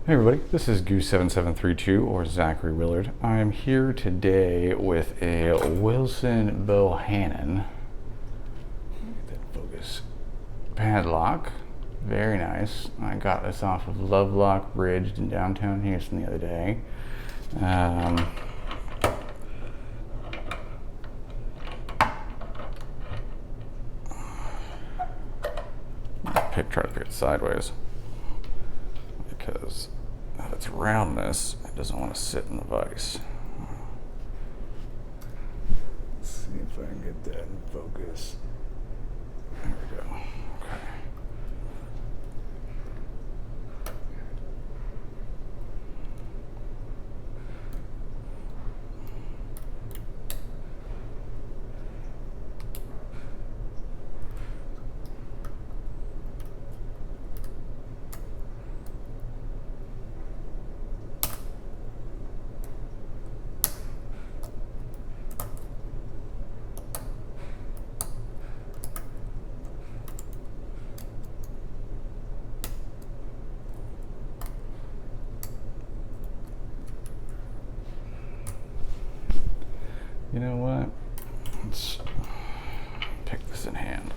Hey everybody, this is Goose7732 or Zachary Willard. I'm here today with a Wilson Bohanan. Get that focus. Padlock. Very nice. I got this off of Lovelock Bridge in downtown Houston the other day. Try to pick it sideways because of its roundness, it doesn't want to sit in the vise. Let's see if I can get that in focus. There we go. Okay. You know what? Let's pick this in hand.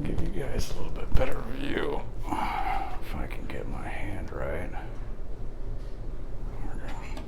Give you guys a little bit better view. If I can get my hand right. There we go.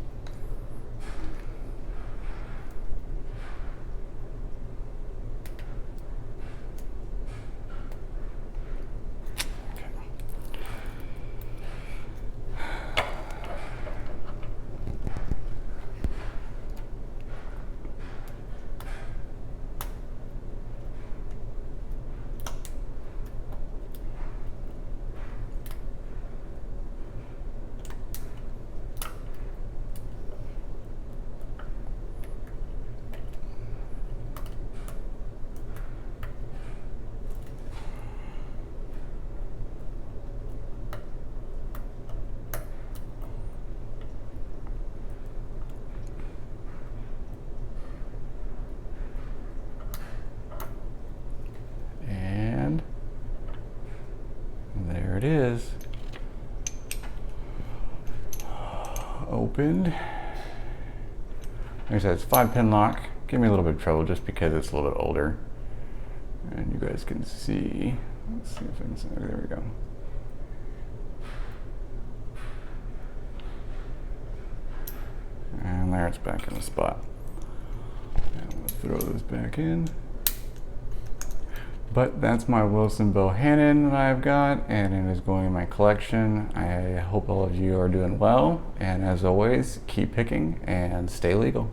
There it is. Opened. Like I said, it's 5-pin lock. Give me a little bit of trouble just because it's a little bit older. And you guys can see. Let's see if I can see. There we go. And there it's back in the spot. And we'll throw this back in. But that's my Wilson Bohanan that I've got, and it is going in my collection. I hope all of you are doing well, and as always, keep picking and stay legal.